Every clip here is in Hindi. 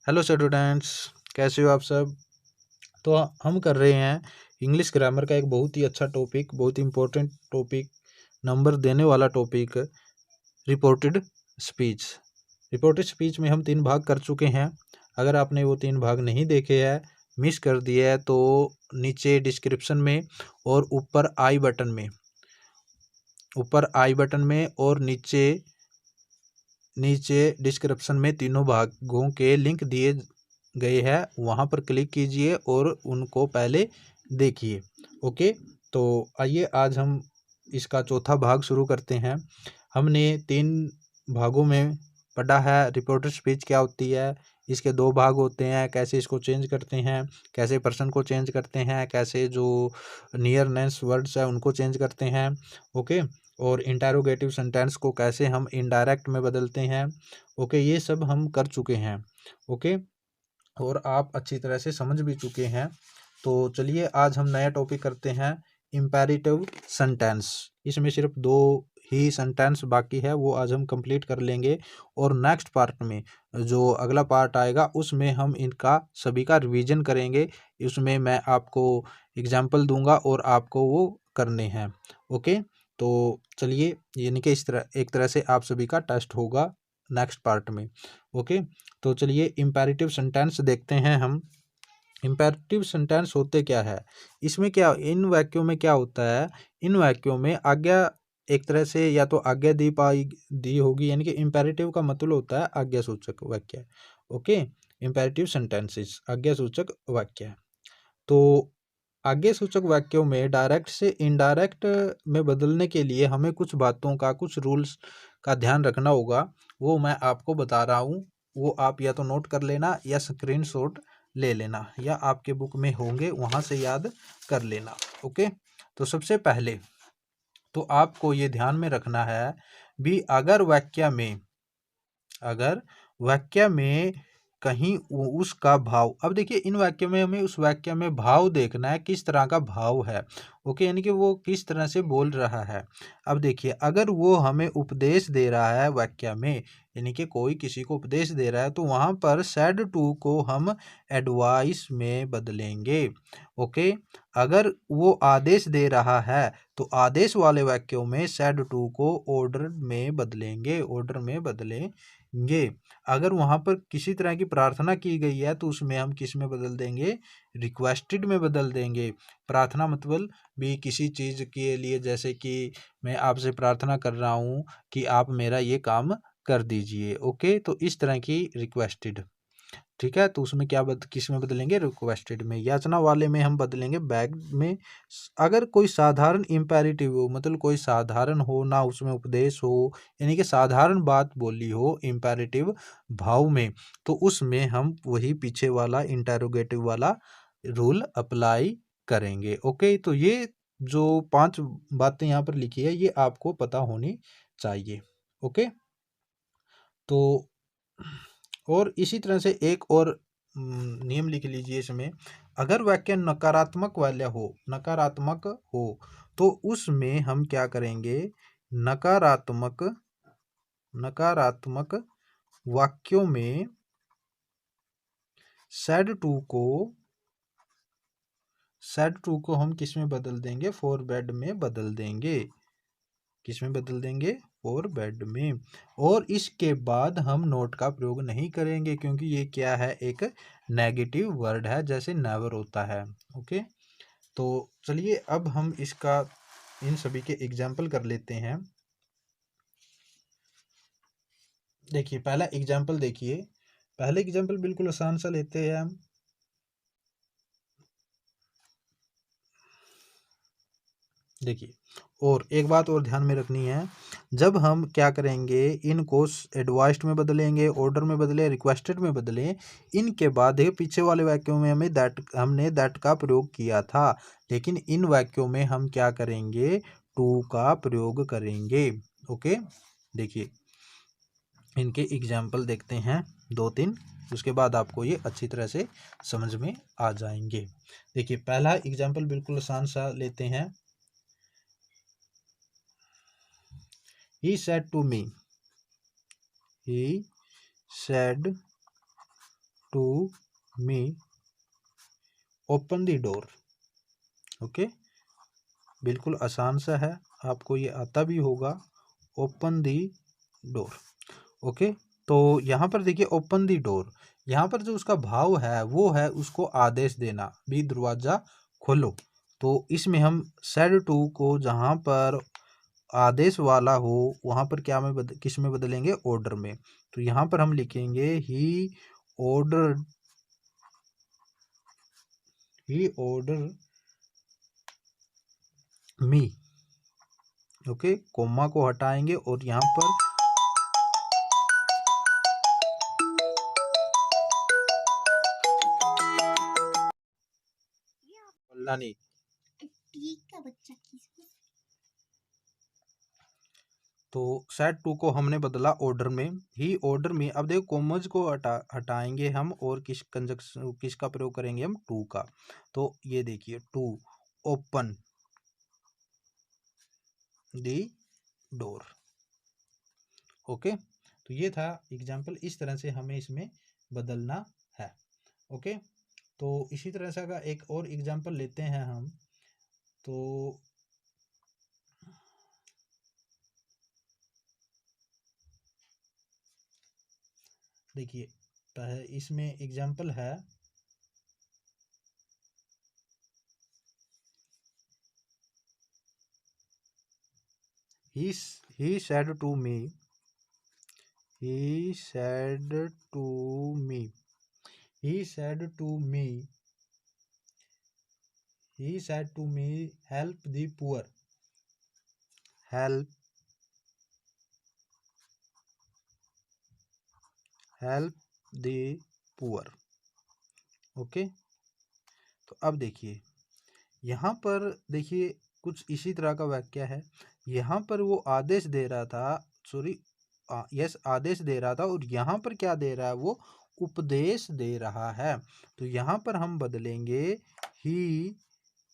हेलो स्टूडेंट्स, कैसे हो आप सब। तो हम कर रहे हैं इंग्लिश ग्रामर का एक बहुत ही अच्छा टॉपिक, बहुत ही इम्पोर्टेंट टॉपिक, नंबर देने वाला topic, reported speech. Reported speech में हम 3 भाग कर चुके हैं। अगर आपने वो 3 भाग नहीं देखे हैं, मिस कर दिए है, तो नीचे डिस्क्रिप्शन में और ऊपर आई बटन में और नीचे नीचे डिस्क्रिप्शन में तीनों भागों के लिंक दिए गए हैं, वहाँ पर क्लिक कीजिए और उनको पहले देखिए। ओके, तो आइए आज हम इसका चौथा भाग शुरू करते हैं। हमने 3 भागों में पढ़ा है रिपोर्टेड स्पीच क्या होती है, इसके 2 भाग होते हैं, कैसे इसको चेंज करते हैं, कैसे पर्सन को चेंज करते हैं, कैसे जो नियरनेस वर्ड्स है उनको चेंज करते हैं। ओके, और इंटरोगेटिव सेंटेंस को कैसे हम इनडायरेक्ट में बदलते हैं। ओके, ये सब हम कर चुके हैं। ओके, और आप अच्छी तरह से समझ भी चुके हैं। तो चलिए आज हम नया टॉपिक करते हैं, इम्पेरेटिव सेंटेंस। इसमें सिर्फ 2 ही सेंटेंस बाकी है, वो आज हम कंप्लीट कर लेंगे। और नेक्स्ट पार्ट में जो अगला पार्ट आएगा उसमें हम इनका सभी का रिवीजन करेंगे। उसमें मैं आपको एग्जाम्पल दूंगा और आपको वो करने हैं। ओके, तो चलिए, यानी कि इस तरह एक तरह से आप सभी का टेस्ट होगा नेक्स्ट पार्ट में। ओके, तो चलिए इम्पेरेटिव सेंटेंस देखते हैं हम। इम्पेरेटिव सेंटेंस होते क्या है, इसमें क्या इन वाक्यों में क्या होता है। इन वाक्यों में आज्ञा एक तरह से या तो आज्ञा दी होगी, यानी कि इम्पेरेटिव का मतलब होता है आज्ञा सूचक वाक्य। ओके, इम्पेरेटिव सेंटेंसेस आज्ञा सूचक वाक्य। तो आज्ञा सूचक वाक्यों में डायरेक्ट से इनडायरेक्ट में बदलने के लिए हमें कुछ बातों का, कुछ रूल्स का ध्यान रखना होगा। वो मैं आपको बता रहा हूँ, वो आप या तो नोट कर लेना या स्क्रीनशॉट ले लेना, या आपके बुक में होंगे वहाँ से याद कर लेना। ओके, तो सबसे पहले तो आपको ये ध्यान में रखना है भी, अगर वाक्य में कहीं उसका भाव, अब देखिए इन वाक्य में हमें उस वाक्य में भाव देखना है, किस तरह का भाव है। ओके, यानी कि वो किस तरह से बोल रहा है। अब देखिए, अगर वो हमें उपदेश दे रहा है वाक्य में, यानी कि कोई किसी को उपदेश दे रहा है, तो वहां पर सैड टू को हम एडवाइस में बदलेंगे। ओके, अगर वो आदेश दे रहा है तो आदेश वाले वाक्यों में सैड टू को ऑर्डर में बदलेंगे। अगर वहां पर किसी तरह की प्रार्थना की गई है तो उसमें हम किस में बदल देंगे, रिक्वेस्टेड में बदल देंगे। प्रार्थना मतलब भी किसी चीज के लिए, जैसे कि मैं आपसे प्रार्थना कर रहा हूँ कि आप मेरा ये काम कर दीजिए। ओके, तो इस तरह की रिक्वेस्टेड, ठीक है, तो उसमें किस में बदलेंगे, रिक्वेस्टेड में। याचना वाले में हम बदलेंगे बैग में। अगर कोई साधारण इम्पेरेटिव हो, मतलब कोई साधारण हो ना, उसमें उपदेश हो, यानी कि साधारण बात बोली हो इम्पेरेटिव भाव में, तो उसमें हम वही पीछे वाला इंटेरोगेटिव वाला रूल अप्लाई करेंगे। ओके, तो ये जो 5 बातें यहाँ पर लिखी है ये आपको पता होनी चाहिए। ओके, तो और इसी तरह से एक और नियम लिख लीजिए इसमें। अगर वाक्य नकारात्मक हो तो उसमें हम क्या करेंगे, नकारात्मक नकारात्मक वाक्यों में सैड टू को हम किस में बदल देंगे, फॉर बेड में बदल देंगे। किस में बदल देंगे, फॉर बेड में। और इसके बाद हम नोट का प्रयोग नहीं करेंगे, क्योंकि ये क्या है, एक नेगेटिव वर्ड है, जैसे नेवर होता है। ओके, तो चलिए अब हम इसका इन सभी के एग्जाम्पल कर लेते हैं। देखिए पहला एग्जाम्पल, देखिए पहले एग्जाम्पल बिल्कुल आसान सा लेते हैं हम। देखिए, और एक बात और ध्यान में रखनी है, जब हम क्या करेंगे, इनको एडवाइस्ड में बदलेंगे, ऑर्डर में बदले, रिक्वेस्टेड में बदलें, इनके बाद देखिए पीछे वाले वाक्यों में हमने दैट का प्रयोग किया था, लेकिन इन वाक्यों में हम क्या करेंगे, टू का प्रयोग करेंगे। ओके, देखिए इनके एग्जाम्पल देखते हैं 2-3, उसके बाद आपको ये अच्छी तरह से समझ में आ जाएंगे। देखिए पहला एग्जाम्पल बिल्कुल आसान सा लेते हैं। He said to me, he said to me open the door. Okay, बिल्कुल आसान सा है, आपको ये आता भी होगा। Open the door. ओके, तो यहाँ पर देखिए ओपन द डोर, यहाँ पर जो उसका भाव है वो है उसको आदेश देना, भी दरवाजा खोलो। तो इसमें हम सेड टू को जहाँ पर आदेश वाला हो वहाँ पर क्या में किस में बदलेंगे, ऑर्डर में। तो यहाँ पर हम लिखेंगे ही ऑर्डर मी। ओके, कोमा को हटाएंगे और यहाँ पर नहीं, का बच्चा तो सेट टू को हमने बदला ऑर्डर में, ही ऑर्डर में। अब देखो कोमज को हटाएंगे हम और किस कंजक्शन किसका प्रयोग करेंगे हम, टू का। तो ये देखिए to open the door. Okay, तो ये था एग्जाम्पल, इस तरह से हमें इसमें बदलना है। ओके, तो इसी तरह से अगर एक और एग्जाम्पल लेते हैं हम, तो देखिए इसमें एग्जाम्पल है, he said to me he said to me he said to me he said to me help the poor, help the poor। Okay, तो अब देखिए यहाँ पर देखिए कुछ इसी तरह का वाक्य है। यहाँ पर वो आदेश दे रहा था, सॉरी यस आदेश दे रहा था, और यहाँ पर क्या दे रहा है, वो उपदेश दे रहा है। तो यहाँ पर हम बदलेंगे ही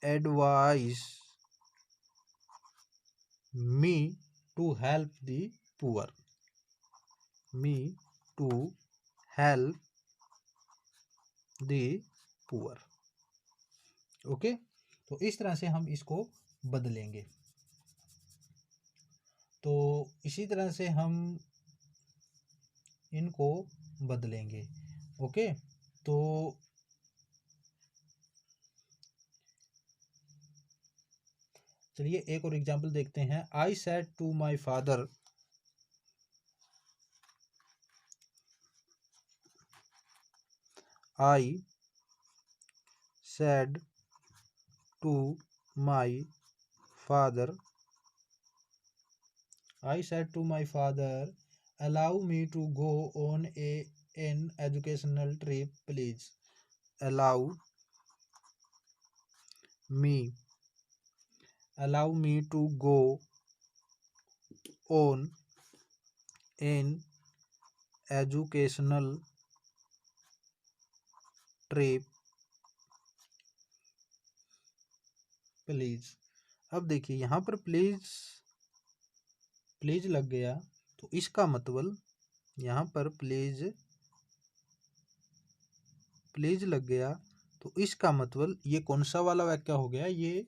advice me to help the poor, me to help the poor. Okay, तो इस तरह से हम इसको बदलेंगे। तो इसी तरह से हम इनको बदलेंगे। ओके, तो चलिए एक और एग्जांपल देखते हैं। I said to my father, I said to my father, I said to my father allow me to go on an educational trip please, allow me to go on an educational trip please. अब देखिए यहाँ पर प्लीज लग गया, तो इसका मतलब यहाँ पर प्लीज लग गया, तो इसका मतलब ये कौन सा वाला वाक्य हो गया, ये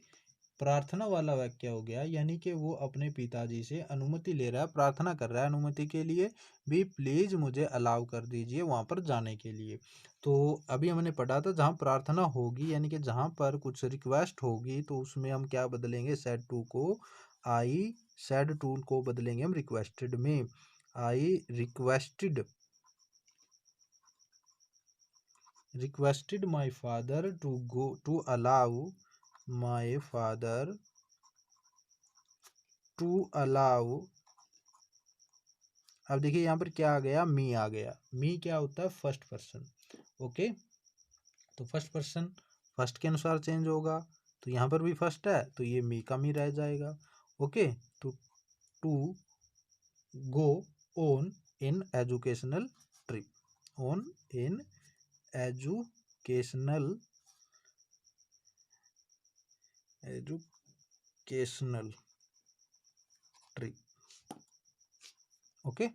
प्रार्थना वाला वाक्य हो गया। यानी कि वो अपने पिताजी से अनुमति ले रहा है, प्रार्थना कर रहा है अनुमति के लिए, भी प्लीज मुझे अलाउ कर दीजिए वहां पर जाने के लिए। तो अभी हमने पढ़ा था जहां प्रार्थना होगी यानी कि जहां पर कुछ रिक्वेस्ट होगी, तो उसमें हम क्या बदलेंगे, सेड टू को आई सेड टू को बदलेंगे हम रिक्वेस्टेड में। I requested my father to go to allow my father to allow. अब देखिए यहाँ पर क्या आ गया, मी आ गया। मी क्या होता है, फर्स्ट पर्सन। ओके, तो फर्स्ट पर्सन फर्स्ट के अनुसार चेंज होगा, तो यहाँ पर भी फर्स्ट है तो ये मी का मी रह जाएगा। ओके, तो to go on in educational trip, on in educational trip. Okay,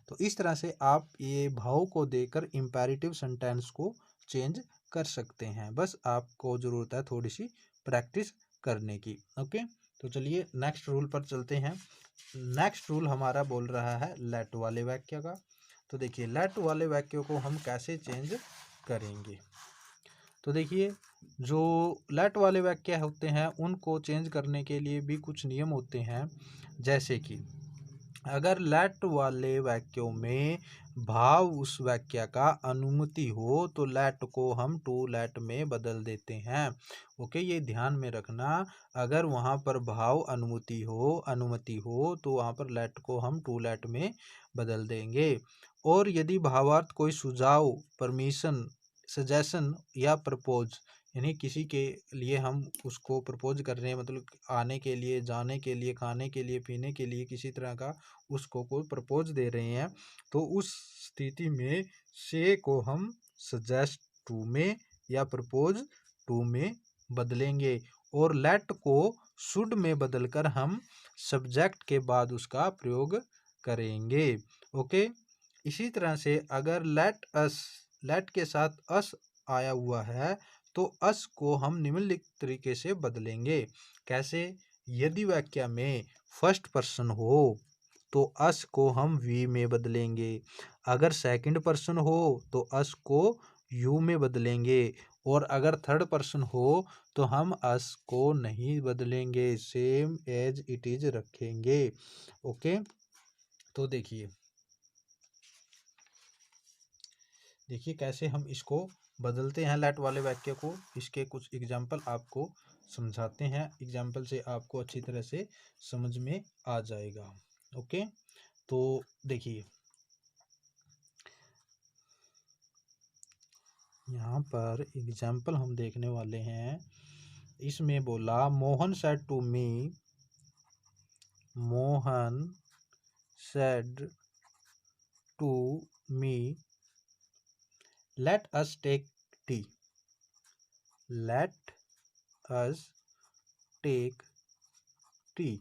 तो तो इस तरह से आप ये भाव को देकर इम्पेरेटिव सेंटेंस को चेंज कर सकते हैं। बस आपको ज़रूरत है थोड़ी सी प्रैक्टिस करने की। ओके, तो चलिए नेक्स्ट रूल पर चलते हैं। नेक्स्ट रूल हमारा बोल रहा है लेट वाले वाक्य का। तो देखिए लेट वाले वाक्यों को हम कैसे चेंज करेंगे। तो देखिए जो लेट वाले वाक्य होते हैं उनको चेंज करने के लिए भी कुछ नियम होते हैं। जैसे कि अगर लेट वाले वाक्यों में भाव उस वाक्य का अनुमति हो तो लेट को हम टू लेट में बदल देते हैं। ओके, ये ध्यान में रखना। अगर वहाँ पर भाव अनुमति हो तो वहाँ पर लेट को हम टू लेट में बदल देंगे। और यदि भावार्थ कोई सुझाव, परमिशन, सजेशन या प्रपोज, यानी किसी के लिए हम उसको प्रपोज कर रहे हैं, मतलब आने के लिए, जाने के लिए, खाने के लिए, पीने के लिए, किसी तरह का उसको कोई प्रपोज दे रहे हैं, तो उस स्थिति में से को हम सजेस्ट टू में या प्रपोज टू में बदलेंगे और लेट को शुड में बदलकर हम सब्जेक्ट के बाद उसका प्रयोग करेंगे। ओके, इसी तरह से अगर लेट के साथ अस आया हुआ है तो अस को हम निम्नलिखित तरीके से बदलेंगे। कैसे? यदि वाक्य में फर्स्ट पर्सन हो तो अस को हम वी में बदलेंगे। अगर सेकंड पर्सन हो तो अस को यू में बदलेंगे और अगर थर्ड पर्सन हो तो हम अस को नहीं बदलेंगे, सेम एज इट इज रखेंगे। ओके, तो देखिए कैसे हम इसको बदलते हैं लेट वाले वाक्य को। इसके कुछ एग्जाम्पल आपको समझाते हैं। एग्जाम्पल से आपको अच्छी तरह से समझ में आ जाएगा। ओके, तो देखिए यहाँ पर एग्जाम्पल हम देखने वाले हैं। इसमें बोला Mohan said to me, Mohan said to me let us take tea, let us take tea.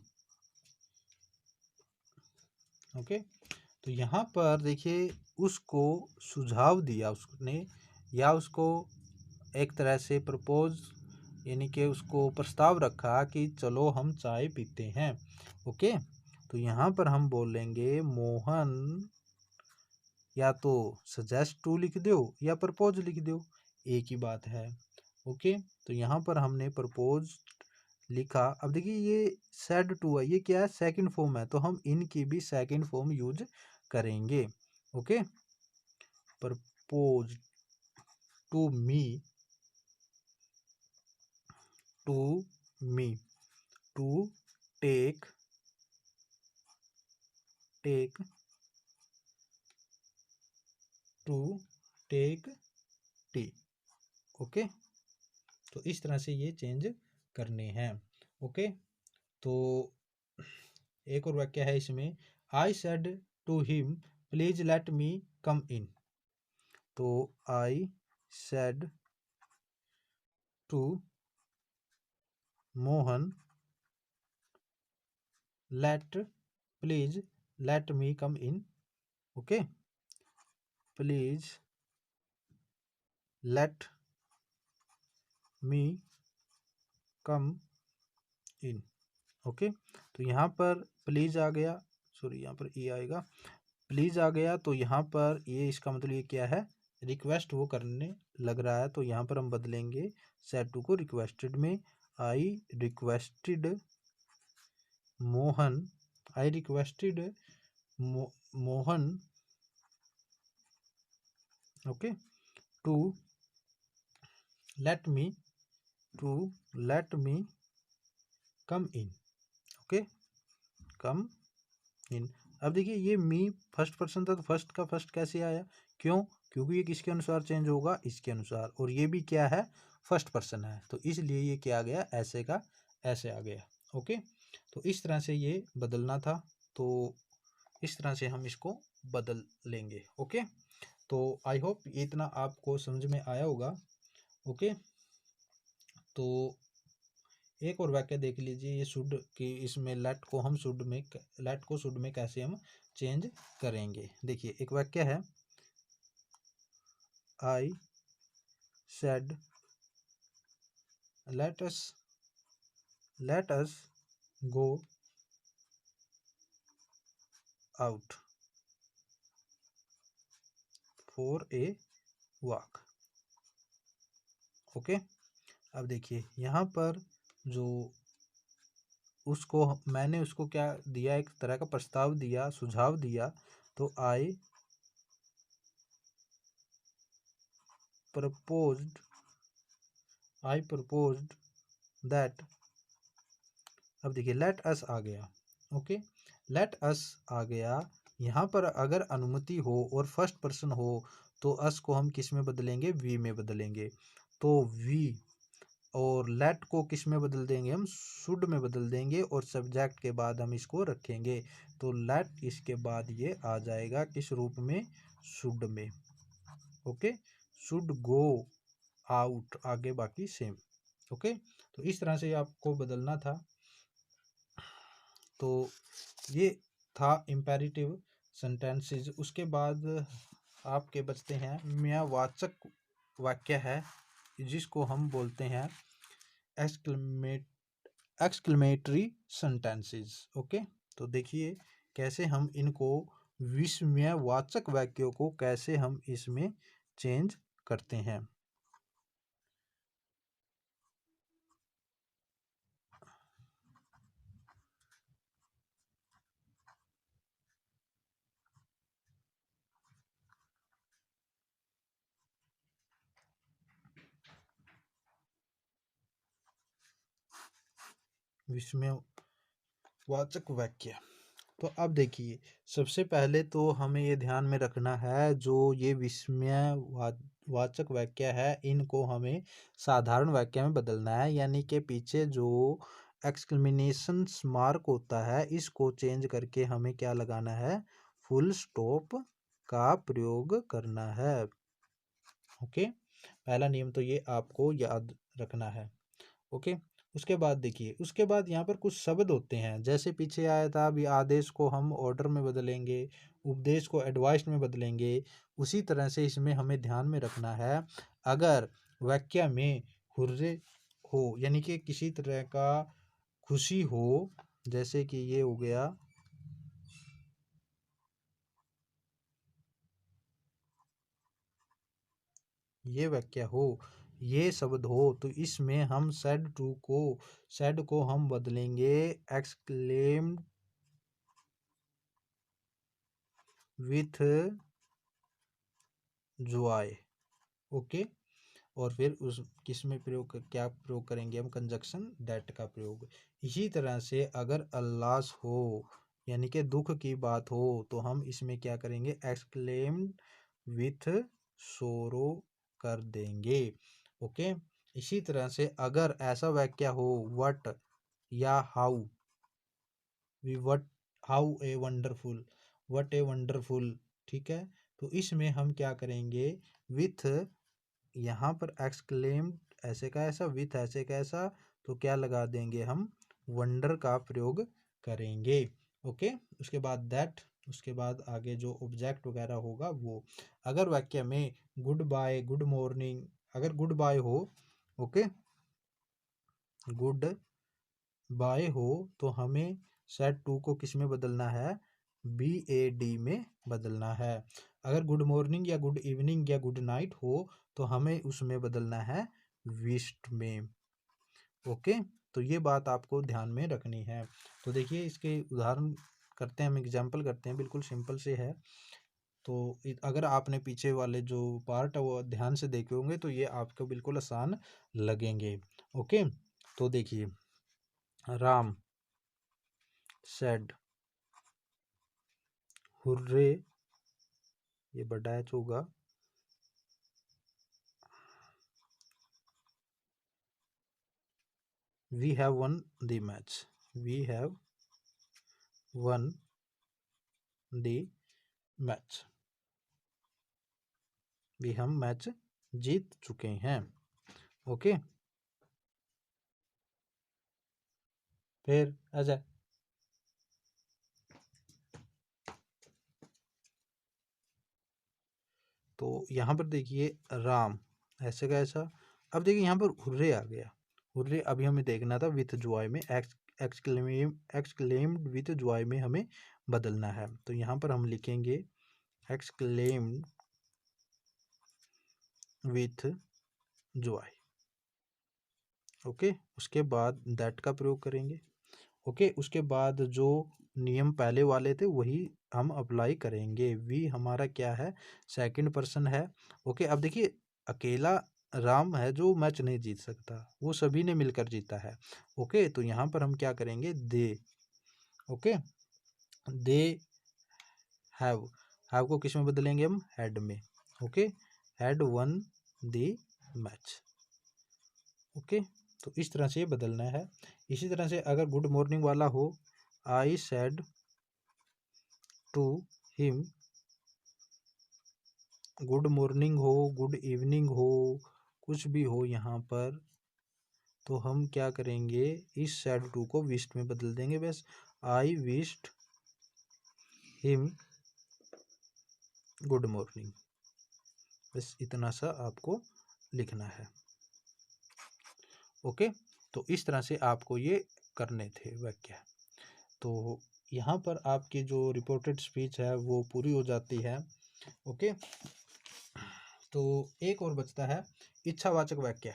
Okay, तो यहाँ पर देखिए उसको सुझाव दिया उसने या उसको एक तरह से प्रपोज, यानी कि उसको प्रस्ताव रखा कि चलो हम चाय पीते हैं। ओके, तो यहाँ पर हम बोलेंगे मोहन या तो सजेस्ट टू लिख दो या प्रपोज लिख दो, एक ही बात है। ओके, तो यहाँ पर हमने प्रपोज लिखा। अब देखिए ये सेड टू है, ये क्या है? सेकंड फॉर्म है, तो हम इनकी भी सेकंड फॉर्म यूज करेंगे। Okay, propose to me, to me, to take to take tea. Okay, तो इस तरह से ये चेंज करने हैं। ओके, तो एक और वाक्य है इसमें, I said to him please let me come in. तो I said to Mohan please let me come in. Okay, please let me come in. Okay, तो यहाँ पर प्लीज आ गया, सॉरी यहाँ पर ई आएगा, प्लीज आ गया, तो यहाँ पर ये इसका मतलब ये क्या है? रिक्वेस्ट वो करने लग रहा है, तो यहाँ पर हम बदलेंगे सेड टू को रिक्वेस्टेड में। I requested Mohan, I requested Mohan, okay, to let me come in. Okay, come in. अब देखिए ये मी फर्स्ट पर्सन था, तो फर्स्ट का फर्स्ट कैसे आया? क्यों? क्योंकि ये किसके अनुसार चेंज होगा? इसके अनुसार, और ये भी क्या है? फर्स्ट पर्सन है, तो इसलिए ये क्या आ गया? ऐसे का ऐसे आ गया। ओके, तो इस तरह से ये बदलना था, तो इस तरह से हम इसको बदल लेंगे। ओके, तो आई होप इतना आपको समझ में आया होगा। ओके, तो एक और वाक्य देख लीजिए, ये शुड कि इसमें लेट को हम शुड में, लेट को शुड में कैसे हम चेंज करेंगे। देखिए एक वाक्य है, I said let us go out for a walk. Okay, अब देखिए यहाँ पर जो उसको मैंने उसको क्या दिया, एक तरह का प्रस्ताव दिया, सुझाव दिया। तो प्रपोज्ड आई प्रपोज्ड दैट। अब देखिए लेट अस आ गया। ओके, लेट अस आ गया। यहाँ पर अगर अनुमति हो और फर्स्ट पर्सन हो तो अस को हम किस में बदलेंगे, वी में बदलेंगे। तो वी और लेट को किस में बदल देंगे, हम शुड में बदल देंगे और सब्जेक्ट के बाद हम इसको रखेंगे। तो लेट इसके बाद ये आ जाएगा किस रूप में, शुड में। ओके, शुड गो आउट, आगे बाकी सेम। ओके, तो इस तरह से आपको बदलना था। तो ये था इम्पेरेटिव सेंटेंसेस। उसके बाद आपके बचते हैं म्यावाचक वाक्य है, जिसको हम बोलते हैं एक्सक्लेमेटरी सेंटेंसेस। ओके, तो देखिए कैसे हम इनको विस्मयवाचक वाक्यों को कैसे हम इसमें चेंज करते हैं। विस्मयवाचक वाक्य, तो अब देखिए सबसे पहले तो हमें ये ध्यान में रखना है, जो ये विस्मयवाचक वाक्य है इनको हमें साधारण वाक्य में बदलना है। यानी कि पीछे जो एक्सक्लेमेशन मार्क होता है इसको चेंज करके हमें क्या लगाना है, फुल स्टॉप का प्रयोग करना है। ओके, पहला नियम तो ये आपको याद रखना है। ओके, उसके बाद देखिए, उसके बाद यहाँ पर कुछ शब्द होते हैं, जैसे पीछे आया था अभी, आदेश को हम ऑर्डर में बदलेंगे, उपदेश को एडवाइस में बदलेंगे। उसी तरह से इसमें हमें ध्यान में रखना है, अगर वाक्य में हुर्रे हो यानी कि किसी तरह का खुशी हो, जैसे कि ये हो गया, ये वाक्य हो, ये शब्द हो, तो इसमें हम सैड को हम बदलेंगे एक्सक्लेम्ड विथ जॉय। ओके, और फिर उस किस में क्या प्रयोग करेंगे, हम कंजक्शन दैट का प्रयोग। इसी तरह से अगर अल्लास हो यानी कि दुख की बात हो तो हम इसमें क्या करेंगे, एक्सक्लेम्ड विथ सोरो कर देंगे। ओके, इसी तरह से अगर ऐसा वाक्य हो व्हाट या how, we what how a wonderful, what a wonderful. ठीक है, तो इसमें हम क्या करेंगे, विथ, यहाँ पर एक्सक्लेम्ड ऐसे का ऐसा, विथ ऐसे का ऐसा, तो क्या लगा देंगे हम, वंडर का प्रयोग करेंगे। ओके, उसके बाद दैट, उसके बाद आगे जो ऑब्जेक्ट वगैरह होगा वो। अगर वाक्य में गुड बाय, गुड मॉर्निंग, अगर गुड बाय हो, ओके, गुड बाय हो, तो हमें सेट टू को किस में बदलना है, BAD में बदलना है। अगर गुड मॉर्निंग या गुड इवनिंग या गुड नाइट हो तो हमें उसमें बदलना है विश्ड में। ओके, तो ये बात आपको ध्यान में रखनी है। तो देखिए इसके उदाहरण करते हैं, हम एग्जाम्पल करते हैं, बिल्कुल सिंपल से है। तो अगर आपने पीछे वाले जो पार्ट है वो ध्यान से देखे होंगे तो ये आपको बिल्कुल आसान लगेंगे। ओके, तो देखिए, राम सेड हुर्रे, ये बड़ा एच होगा, we have won the match, we have won the match, भी हम मैच जीत चुके हैं। ओके, फिर ऐसे तो यहाँ पर देखिए राम ऐसे का ऐसा। अब देखिए यहाँ पर हुर्रे आ गया। हुर्रे अभी हमें देखना था विथ जॉय में, एक्सक्लेम्ड विथ जॉय में हमें बदलना है। तो यहाँ पर हम लिखेंगे एक्सक्लेम्ड विथ जॉय। ओके, उसके बाद दैट का प्रयोग करेंगे। ओके, उसके बाद जो नियम पहले वाले थे वही हम अप्लाई करेंगे। वी हमारा क्या है, सेकंड पर्सन है। ओके, अब देखिए अकेला राम है जो मैच नहीं जीत सकता, वो सभी ने मिलकर जीता है। ओके, तो यहाँ पर हम क्या करेंगे, दे। ओके, दे हैव को किस में बदलेंगे हम, हैड में। Okay, had one the match. Okay, तो इस तरह से ये बदलना है। इसी तरह से अगर गुड मॉर्निंग वाला हो, I said to him, good morning हो, गुड इवनिंग हो, कुछ भी हो यहाँ पर, तो हम क्या करेंगे, इस सेड टू को विश्ड में बदल देंगे। बस आई विश्ड हिम गुड मॉर्निंग, बस इतना सा आपको लिखना है। ओके, तो इस तरह से आपको ये करने थे वाक्य। तो यहाँ पर आपकी जो रिपोर्टेड स्पीच है वो पूरी हो जाती है। ओके, तो एक और बचता है इच्छावाचक वाक्य।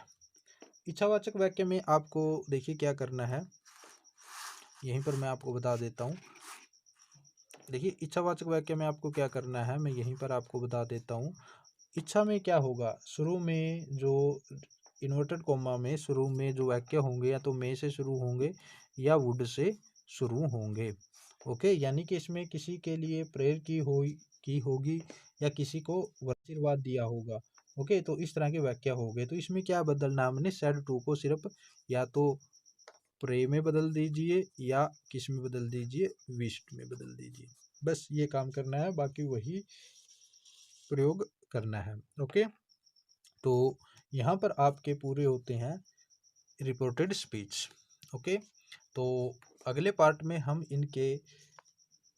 इच्छावाचक वाक्य में आपको देखिए क्या करना है, यहीं पर मैं आपको बता देता हूँ। देखिए इच्छावाचक वाक्य में आपको क्या करना है, मैं यहीं पर आपको बता देता हूँ। इच्छा में क्या होगा, शुरू में जो इन्वर्टेड कॉमा में शुरू में जो वाक्य होंगे या तो मे से शुरू होंगे या वुड से शुरू होंगे। ओके, यानी कि इसमें किसी के लिए प्रेयर की होगी या किसी को आशीर्वाद दिया होगा। ओके, तो इस तरह के वाक्य हो गए। तो इसमें क्या बदलना, हमने सेड टू को सिर्फ या तो प्रे में बदल दीजिए या किस में बदल दीजिए, विश्ड में बदल दीजिए। बस ये काम करना है, बाकी वही प्रयोग करना है। ओके, तो यहाँ पर आपके पूरे होते हैं रिपोर्टेड स्पीच। ओके, तो अगले पार्ट में हम इनके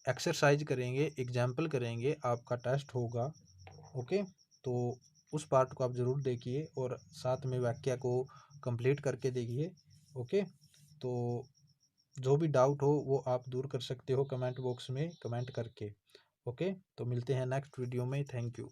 एक्सरसाइज करेंगे, एग्जाम्पल करेंगे, आपका टेस्ट होगा। ओके, तो उस पार्ट को आप ज़रूर देखिए और साथ में वाक्य को कंप्लीट करके देखिए। ओके, तो जो भी डाउट हो वो आप दूर कर सकते हो कमेंट बॉक्स में कमेंट करके। ओके, तो मिलते हैं नेक्स्ट वीडियो में। Thank you.